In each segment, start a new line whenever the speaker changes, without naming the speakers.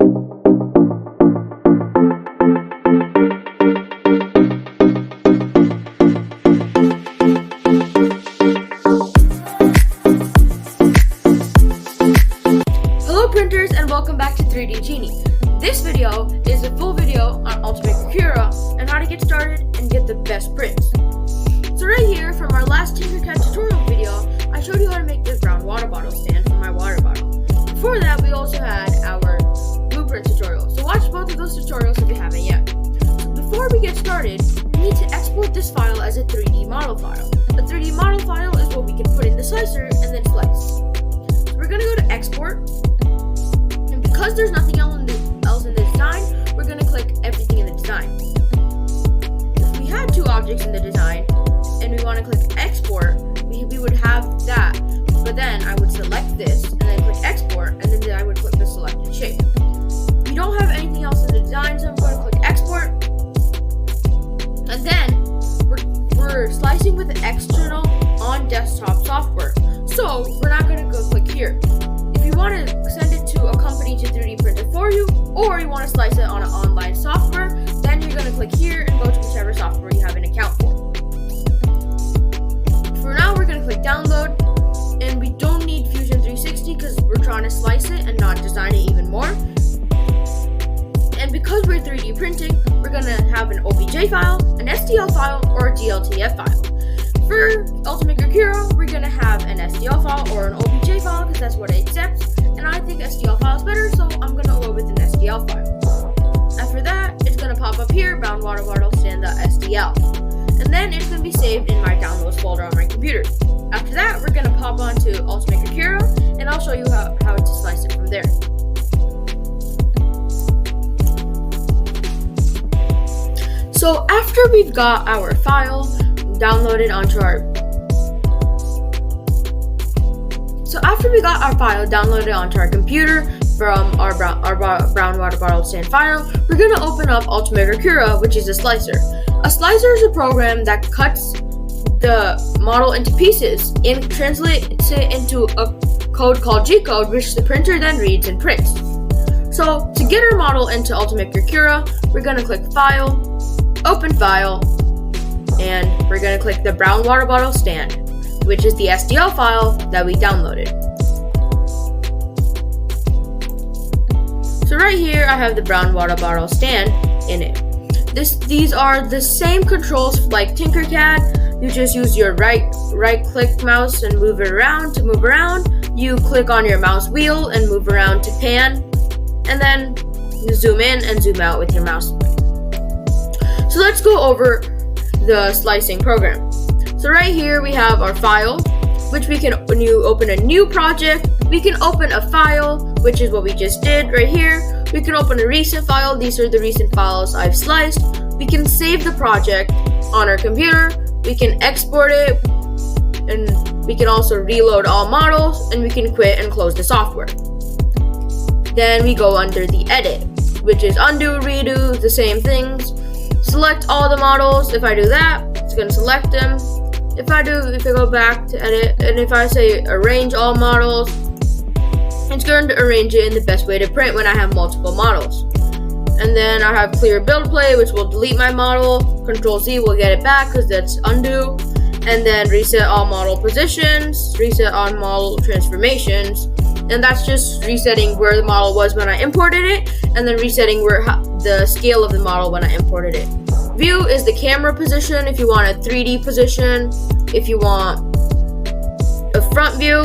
Hello printers, and welcome back to 3D Genie. This video is a full video on Ultimaker Cura and how to get started and get the best prints. So right here from our last Tinkercad tutorial video, I showed you how to make this brown water bottle stand for my water bottle. Before that, we also had our blueprint tutorial. So watch both of those tutorials if you haven't yet. Before we get started, we need to export this file as a 3D model file. A 3D model file is what we can put in the slicer and then slice. So we're going to go to export. Because there's nothing else in the design, we're going to click everything in the design. If we had two objects in the design and we want to click export, we would have that. But then I would select this and then click export, and then I would click the selected shape. We don't have anything else in the design, so I'm going to click export. And then we're slicing with external on desktop software. So we're not going to go click here. If you want to send it to a company to 3D print it for you, or you want to slice it on an online software, then you're going to click here and go to whichever software you have an account for. For now, we're going to click download, and we don't need Fusion 360 because we're trying to slice it and not design it even more. And because we're 3D printing, we're going to have an OBJ file, an STL file, or a DLTF file. For Ultimaker Cura, we're going to have an STL file or an OBJ file because that's what it accepts, and I think STL file is better, so I'm going to go with an STL file. After that, it's going to pop up here, bound water bottle stand.stl, and then it's going to be saved in my downloads folder on my computer. After that, we're going to pop onto Ultimaker Cura, and I'll show you how to slice it from there. So after we've got our file downloaded onto our computer from our brown water bottle stand file, we're going to open up Ultimaker Cura, which is a slicer. A slicer is a program that cuts the model into pieces and translates it into a code called G-code, which the printer then reads and prints. So to get our model into Ultimaker Cura, we're going to click File, Open File, and we're going to click the brown water bottle stand, which is the STL file that we downloaded. So right here I have the brown water bottle stand in it. These are the same controls like Tinkercad. You just use your right click mouse and move it around to move around. You click on your mouse wheel and move around to pan, and then you zoom in and zoom out with your mouse. So let's go over the slicing program. So right here we have our file, which when you open a new project, we can open a file, which is what we just did right here. We can open a recent file. These are the recent files I've sliced. We can save the project on our computer. We can export it, and we can also reload all models, and we can quit and close the software. Then we go under the edit, which is undo, redo, the same things. Select all the models. If I do that, it's going to select them. If I go back to edit, and if I say arrange all models, it's going to arrange it in the best way to print when I have multiple models. And then I have clear build play, which will delete my model. Control Z will get it back because that's undo. And then reset all model positions, reset all model transformations. And that's just resetting where the model was when I imported it, and then resetting the scale of the model when I imported it. View is the camera position if you want a 3D position, if you want a front view,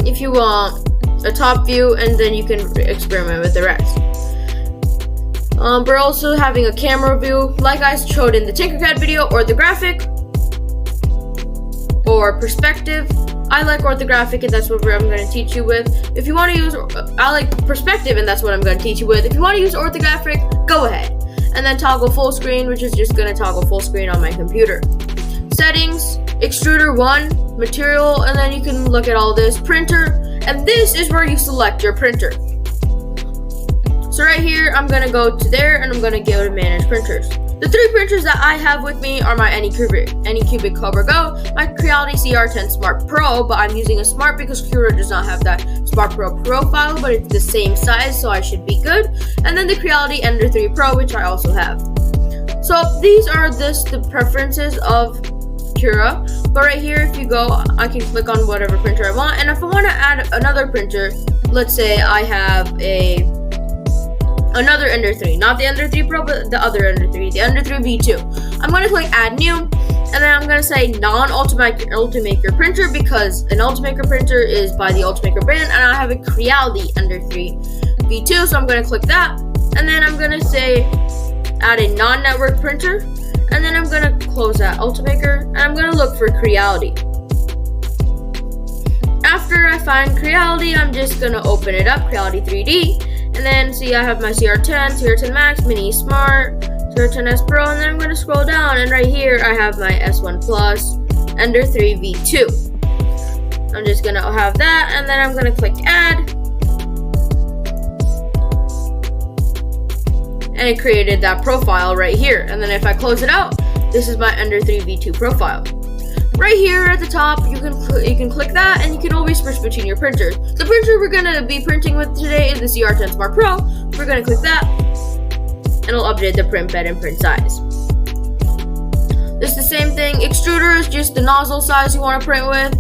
if you want a top view, and then you can experiment with the rest. We're also having a camera view, like I showed in the Tinkercad video, orthographic, or perspective. I like orthographic, and that's what I'm going to teach you with. If you want to use, I like perspective, and that's what I'm going to teach you with. If you want to use orthographic, go ahead. And then toggle full screen, which is just going to toggle full screen on my computer. Settings, extruder 1, material, and then you can look at all this. Printer, and this is where you select your printer. So right here, I'm going to go to there, and I'm going to go to manage printers. The 3 printers that I have with me are my Anycubic Cobra Go, my Creality CR10 Smart Pro, but I'm using a Smart because Cura does not have that Smart Pro profile, but it's the same size, so I should be good. And then the Creality Ender 3 Pro, which I also have. So these are the preferences of Cura, but right here, if you go, I can click on whatever printer I want, and if I want to add another printer, let's say I have another Ender 3, not the Ender 3 Pro, but the other Ender 3, the Ender 3 V2. I'm going to click Add New, and then I'm going to say non-Ultimaker printer, because an Ultimaker printer is by the Ultimaker brand, and I have a Creality Ender 3 V2, so I'm going to click that, and then I'm going to say add a non-network printer, and then I'm going to close that Ultimaker, and I'm going to look for Creality. After I find Creality, I'm just going to open it up, Creality 3D, and then see I have my CR10, CR10 Max, Mini Smart, CR10S Pro, and then I'm going to scroll down, and right here I have my S1 Plus, Ender 3 V2. I'm just going to have that, and then I'm going to click Add, and it created that profile right here. And then if I close it out, this is my Ender 3 V2 profile. Right here at the top, you can click that, and you can always switch between your printers. The printer we're gonna be printing with today is the CR10 Smart Pro. We're gonna click that, and it'll update the print bed and print size. This is the same thing. Extruder is just the nozzle size you want to print with.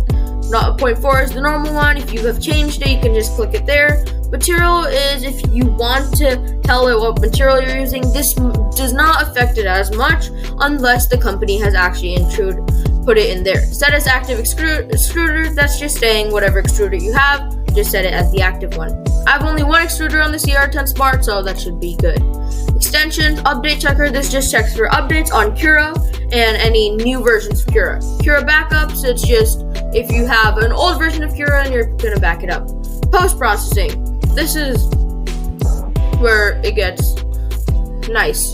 0.4 is the normal one. If you have changed it, you can just click it there. Material is if you want to tell it what material you're using. This does not affect it as much unless the company has actually put it in there. Set as active extruder, that's just saying whatever extruder you have, just set it as the active one. I have only one extruder on the CR10 Smart, so that should be good. Extensions, update checker, this just checks for updates on Cura and any new versions of Cura. Cura backups, it's just if you have an old version of Cura and you're gonna back it up. Post-processing, this is where it gets nice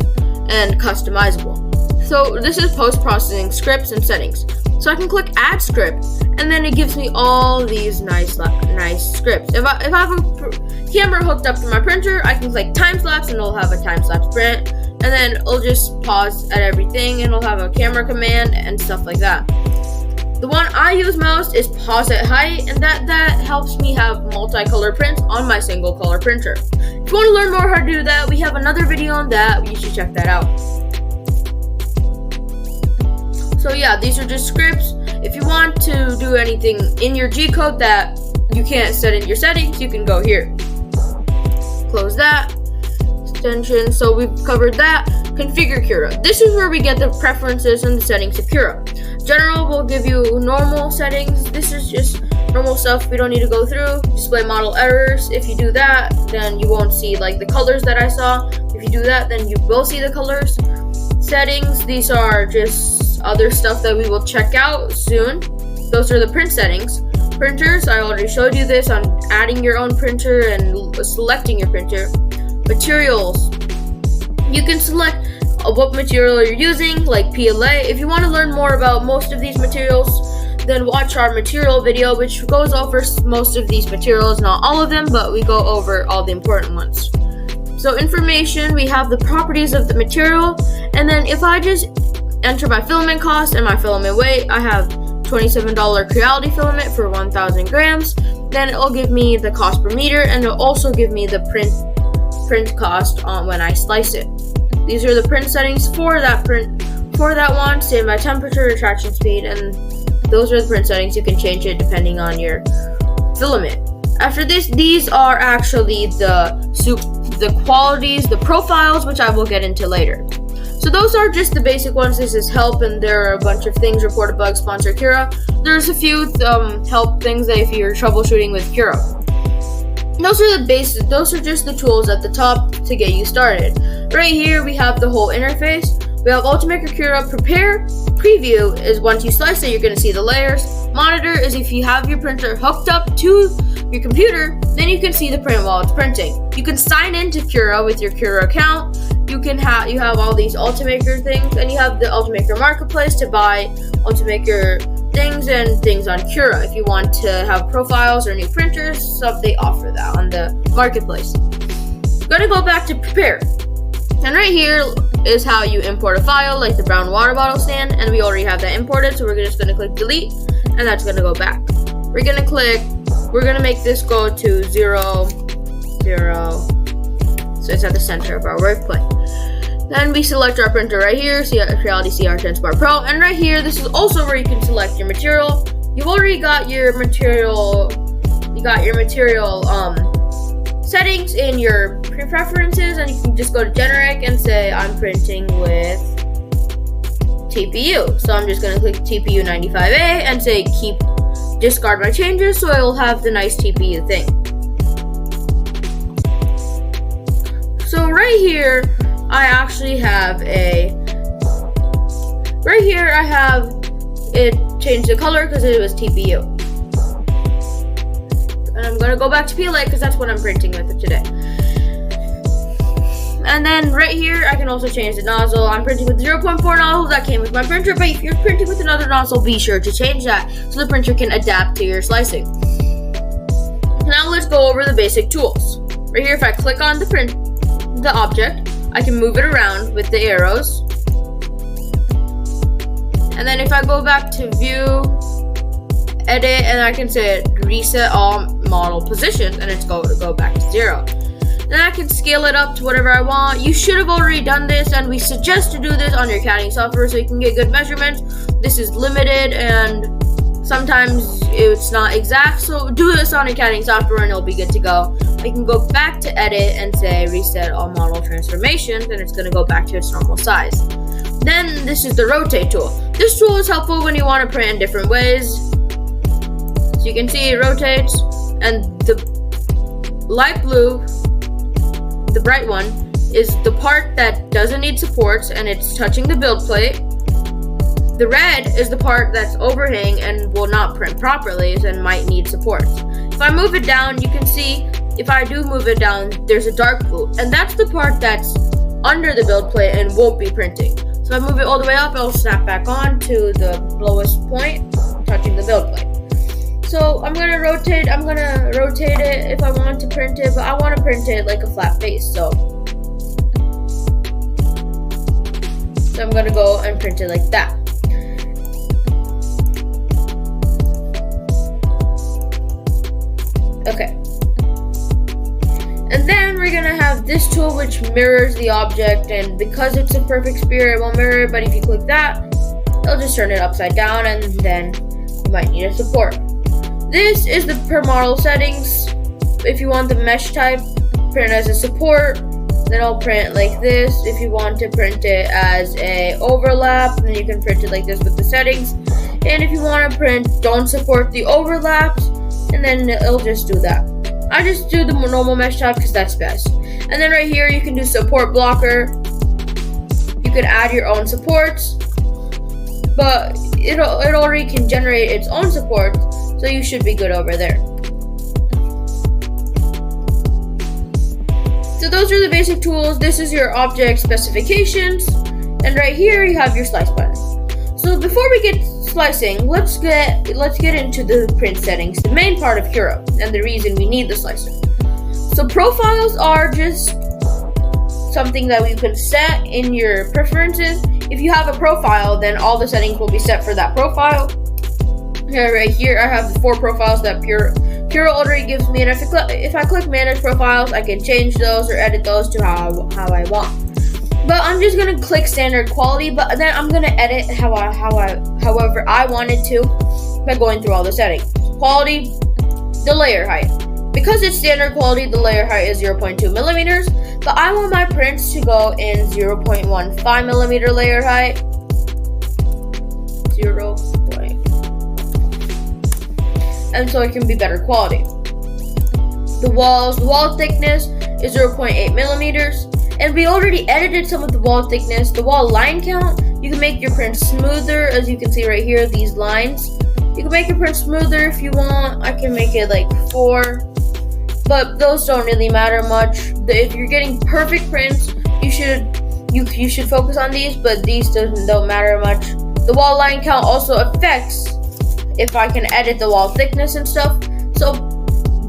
and customizable. So this is post-processing scripts and settings. So I can click add script, and then it gives me all these nice scripts. If I have a camera hooked up to my printer, I can click time lapse, and it'll have a time lapse print, and then it'll just pause at everything, and it'll have a camera command and stuff like that. The one I use most is pause at height, and that helps me have multicolor prints on my single color printer. If you want to learn more how to do that, we have another video on that. You should check that out. So yeah, these are just scripts. If you want to do anything in your G code that you can't set in your settings, you can go here. Close that. Extension, so we've covered that. Configure Cura. This is where we get the preferences and the settings of Cura. General will give you normal settings. This is just normal stuff we don't need to go through. Display model errors. If you do that, then you won't see like the colors that I saw. If you do that, then you will see the colors. Settings, these are just other stuff that we will check out soon. Those are the print settings. Printers, I already showed you this on adding your own printer and selecting your printer. Materials, you can select what material you're using, like PLA. If you want to learn more about most of these materials, then watch our material video, which goes over most of these materials, not all of them, but we go over all the important ones. So information, we have the properties of the material, and then if I just enter my filament cost and my filament weight, I have $27 Creality filament for 1,000 grams. Then it'll give me the cost per meter, and it'll also give me the print cost on when I slice it. These are the print settings for that one. Standby temperature, retraction speed, and those are the print settings. You can change it depending on your filament. After this, these are actually the qualities, the profiles, which I will get into later. So those are just the basic ones. This is help, and there are a bunch of things. Report a bug, sponsor Cura. There's a few help things that if you're troubleshooting with Cura. Those are the basics. Those are just the tools at the top to get you started. Right here we have the whole interface. We have Ultimaker Cura. Prepare. Preview is once you slice it, you're going to see the layers. Monitor is if you have your printer hooked up to your computer, then you can see the print while it's printing. You can sign into Cura with your Cura account. You have all these Ultimaker things, and you have the Ultimaker marketplace to buy Ultimaker things and things on Cura. If you want to have profiles or new printers, stuff, they offer that on the marketplace. I'm gonna go back to prepare, and right here is how you import a file, like the brown water bottle stand, and we already have that imported, so we're just going to click delete, and that's going to go back. We're going to make this go to 0, 0, so it's at the center of our work plane. Then we select our printer right here, Reality CR Transport Pro, and right here, this is also where you can select your material. You've already got your material, settings in your preferences, and you can just go to generic and say I'm printing with TPU. So I'm just going to click TPU 95A and say discard my changes, so I will have the nice TPU thing. So right here I actually have it changed the color because it was TPU. And I'm going to go back to PLA because that's what I'm printing with today. And then right here, I can also change the nozzle. I'm printing with 0.4 nozzle. That came with my printer, but if you're printing with another nozzle, be sure to change that so the printer can adapt to your slicing. Now let's go over the basic tools. Right here, if I click on the object, I can move it around with the arrows. And then if I go back to view, edit, and I can say reset all model positions, and it's going to go back to 0. Then I can scale it up to whatever I want. You should have already done this, and we suggest to do this on your CADing software so you can get good measurements. This is limited, and sometimes it's not exact, so do this on your CADing software and it'll be good to go. I can go back to edit and say reset all model transformations, and it's going to go back to its normal size. Then this is the rotate tool. This tool is helpful when you want to print in different ways. So you can see it rotates, and the light blue, the bright one, is the part that doesn't need supports and it's touching the build plate. The red is the part that's overhang and will not print properly and might need supports. If I move it down, you can see if I do move it down, there's a dark blue, and that's the part that's under the build plate and won't be printing. So if I move it all the way up, it'll snap back on to the lowest point, touching the build plate. So I'm gonna rotate it if I want to print it, but I want to print it like a flat face. So I'm gonna go and print it like that. Okay. And then we're gonna have this tool which mirrors the object, and because it's a perfect sphere, it won't mirror it, but if you click that, it'll just turn it upside down, and then you might need a support. This is the per model settings. If you want the mesh type, print as a support, then I'll print like this. If you want to print it as a overlap, then you can print it like this with the settings. And if you want to print don't support the overlaps, and then it'll just do that. I just do the normal mesh type because that's best. And then right here you can do support blocker. You can add your own supports, but it already can generate its own supports, so you should be good over there. So those are the basic tools. This is your object specifications, and right here you have your slice button. So before we get slicing, let's get into the print settings, the main part of Cura, and the reason we need the slicer. So profiles are just something that you can set in your preferences. If you have a profile, then all the settings will be set for that profile. Right here, I have the 4 profiles that Cura already gives me, and if I click manage profiles, I can change those or edit those to how I want. But I'm just gonna click standard quality, but then I'm gonna edit however I wanted to by going through all the settings. Quality, the layer height. Because it's standard quality, the layer height is 0.2 millimeters, but I want my prints to go in 0.15 millimeter layer height. 0. And so it can be better quality. The wall thickness is 0.8 millimeters. And we already edited some of the wall thickness. The wall line count, you can make your print smoother, as you can see right here, these lines. You can make your print smoother if you want. I can make it like 4, but those don't really matter much. If you're getting perfect prints, you should focus on these, but these don't matter much. The wall line count also affects if I can edit the wall thickness and stuff. So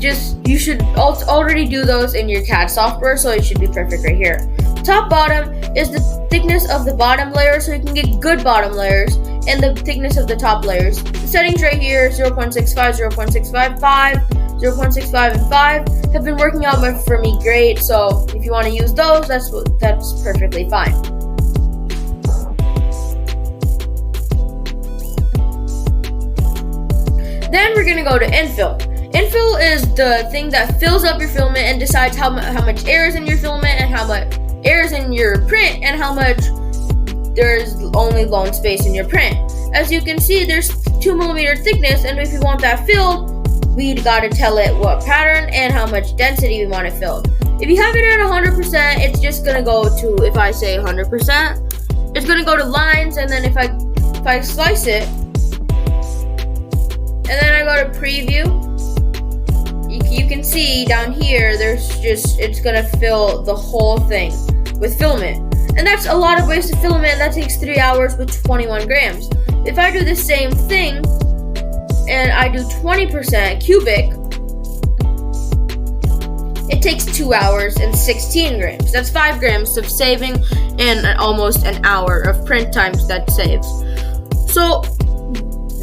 you should already do those in your CAD software, so it should be perfect right here. top bottom is the thickness of the bottom layer, so you can get good bottom layers, and the thickness of the top layers. The settings right here, 0.65, 0.655, 0.65, and 5 have been working out for me great, so if you want to use those, that's perfectly fine. Then we're going to go to infill. Infill is the thing that fills up your filament and decides how much air is in your filament and how much air is in your print and how much there's only lone space in your print. As you can see, there's 2mm thickness, and if you want that filled, we gotta tell it what pattern and how much density we want it filled. If you have it at 100%, it's just gonna go to, if I say 100%, it's gonna go to lines, and then if I slice it, and then I go to preview, you can see down here, it's gonna fill the whole thing with filament. And that's a lot of wasted filament. That takes 3 hours with 21 grams. If I do the same thing, and I do 20% cubic, it takes 2 hours and 16 grams. That's 5 grams of saving and almost an hour of print times that saves. So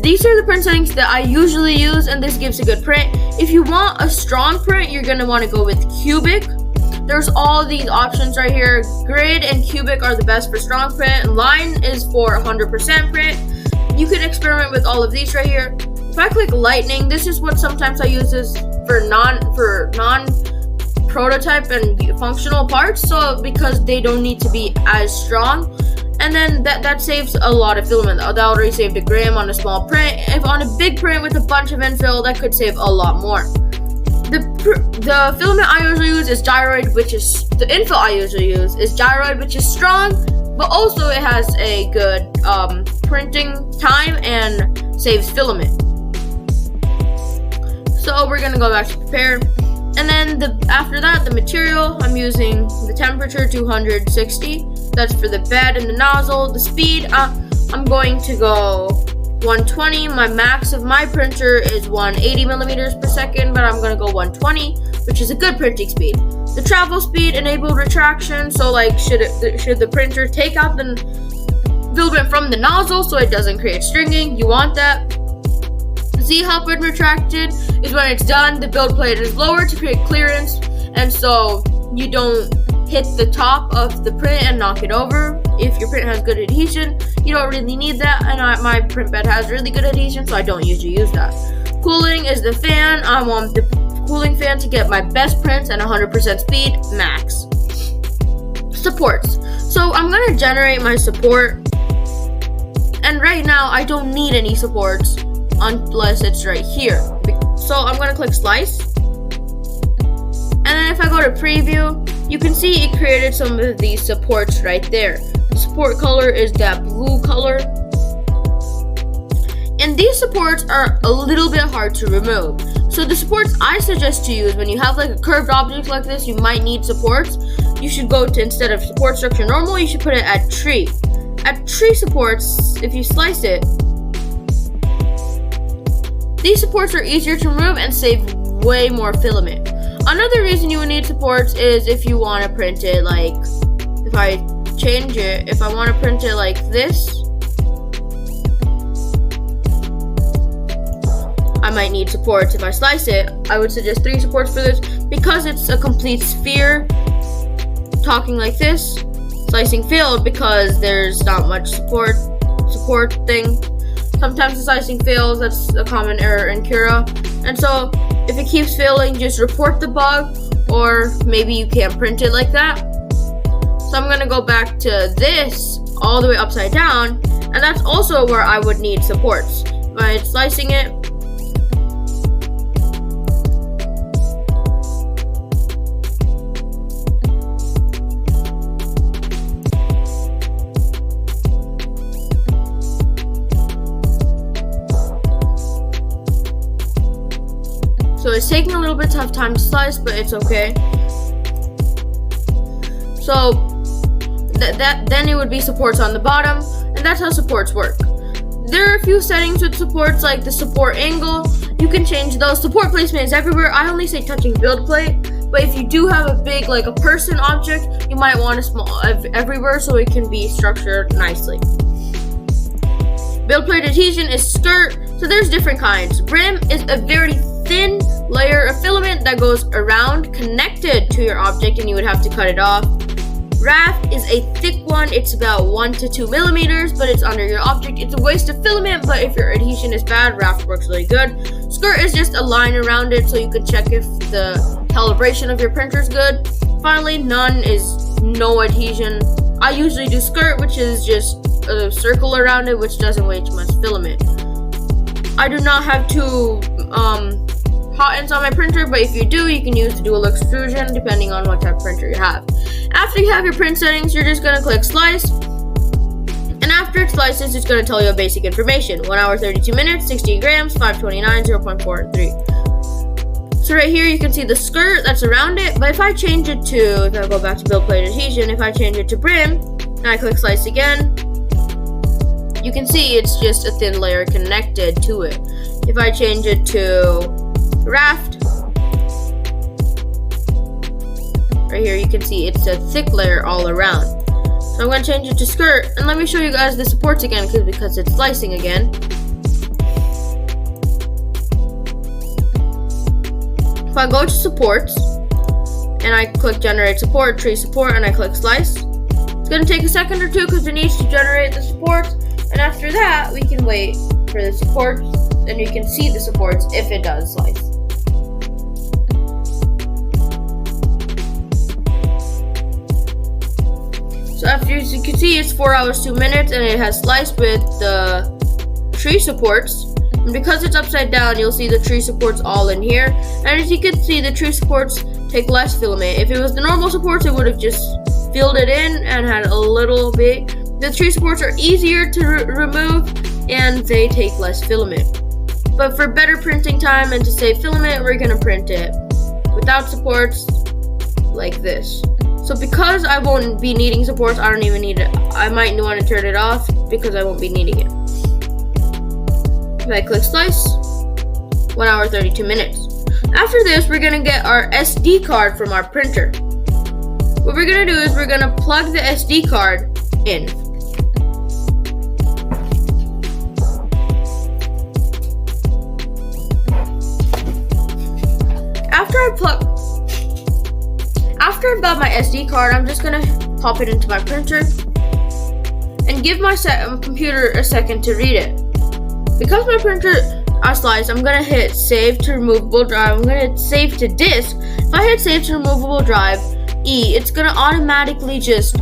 these are the print settings that I usually use, and this gives a good print. If you want a strong print, you're gonna wanna go with cubic. There's all these options right here. Grid and cubic are the best for strong print. Line is for 100% print. You can experiment with all of these right here. If I click lightning, this is what sometimes I use this for non-prototype and functional parts, so because they don't need to be as strong. And then that saves a lot of filament. That already saved 1 gram on a small print. If on a big print with a bunch of infill, that could save a lot more. The filament I usually use is gyroid, the infill I usually use is gyroid, which is strong, but also it has a good printing time and saves filament. So we're gonna go back to prepare, and then after that, the material, I'm using the temperature 260. That's for the bed and the nozzle. The speed, I'm going to go 120. My max of my printer is 180 millimeters per second, but I'm gonna go 120, which is a good printing speed. The travel speed enabled retraction, so like should the printer take out the filament from the nozzle so it doesn't create stringing, you want that. See how when retracted is when it's done, the build plate is lower to create clearance, and so you don't hit the top of the print and knock it over. If your print has good adhesion, you don't really need that, and my print bed has really good adhesion, so I don't usually use that. Cooling is the fan. I want the cooling fan to get my best prints and 100% speed max. Supports. So I'm gonna generate my support, and right now I don't need any supports unless it's right here. So I'm gonna click slice, and then if I go to preview, you can see it created some of these supports right there. The support color is that blue color. And these supports are a little bit hard to remove. So the supports I suggest to use when you have like a curved object like this, you might need supports. You should go to, instead of support structure normal, you should put it at tree. At tree supports, if you slice it, these supports are easier to remove and save way more filament. Another reason you would need supports is if you want to print it like, if I change it, if I want to print it like this, I might need supports. If I slice it, I would suggest 3 supports for this because it's a complete sphere. Talking like this, slicing failed because there's not much support thing. Sometimes the slicing fails. That's a common error in Cura. And so if it keeps failing, just report the bug, or maybe you can't print it like that. So I'm gonna go back to this all the way upside down, and that's also where I would need supports. By slicing it, so it's taking a little bit of time to slice, but it's okay. So then it would be supports on the bottom, and that's how supports work. There are a few settings with supports, like the support angle. You can change those. Support placement is everywhere. I only say touching build plate, But if you do have a big, like a person object, you might want a small everywhere so it can be structured nicely. Build plate adhesion is skirt, so there's different kinds. Brim is a very thin layer of filament that goes around, connected to your object, and you would have to cut it off. Raft is a thick one. It's about 1 to 2 millimeters, but it's under your object. It's a waste of filament, but if your adhesion is bad, raft works really good. Skirt is just a line around it, so you can check if the calibration of your printer is good. Finally, none is no adhesion. I usually do skirt, which is just a circle around it, which doesn't weigh too much filament. I do not have two hot ends on my printer, but if you do, you can use the dual extrusion depending on what type of printer you have. After you have your print settings, you're just going to click slice, and after it slices, it's going to tell you basic information. 1 hour 32 minutes, 16 grams, 529, 0.43. So right here you can see the skirt that's around it, but if I change it to, if I go back to build plate adhesion, if I change it to brim, and I click slice again, you can see it's just a thin layer connected to it. If I change it to raft, right here you can see it's a thick layer all around. So I'm going to change it to skirt, and let me show you guys the supports again because it's slicing again. If I go to supports and I click generate support, tree support, and I click slice, it's going to take a second or two because it needs to generate the supports, and after that we can wait for the supports, and you can see the supports if it does slice. So after, as you can see, it's 4 hours 2 minutes, and it has sliced with the tree supports. And because it's upside down, you'll see the tree supports all in here. And as you can see, the tree supports take less filament. If it was the normal supports, it would have just filled it in and had a little bit. The tree supports are easier to remove, and they take less filament. But for better printing time and to save filament, we're gonna print it without supports like this. So because I won't be needing supports, I don't even need it. I might want to turn it off because I won't be needing it. If I click slice, 1 hour 32 minutes. After this, we're gonna get our SD card from our printer. What we're gonna do is we're gonna plug the SD card in. After I've got my SD card, I'm just gonna pop it into my printer and give my computer a second to read it. Because my printer are sliced, I'm gonna hit save to removable drive. I'm gonna hit save to disk. If I hit save to removable drive E, it's gonna automatically just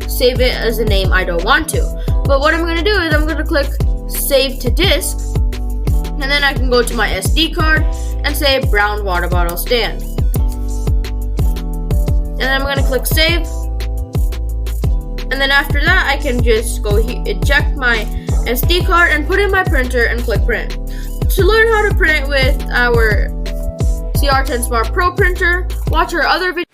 save it as a name I don't want to. But what I'm gonna do is I'm gonna click save to disk, and then I can go to my SD card and say brown water bottle stand. And then I'm gonna click save. And then after that, I can just go eject my SD card and put in my printer and click print. To learn how to print with our CR10 Smart Pro printer, watch our other videos.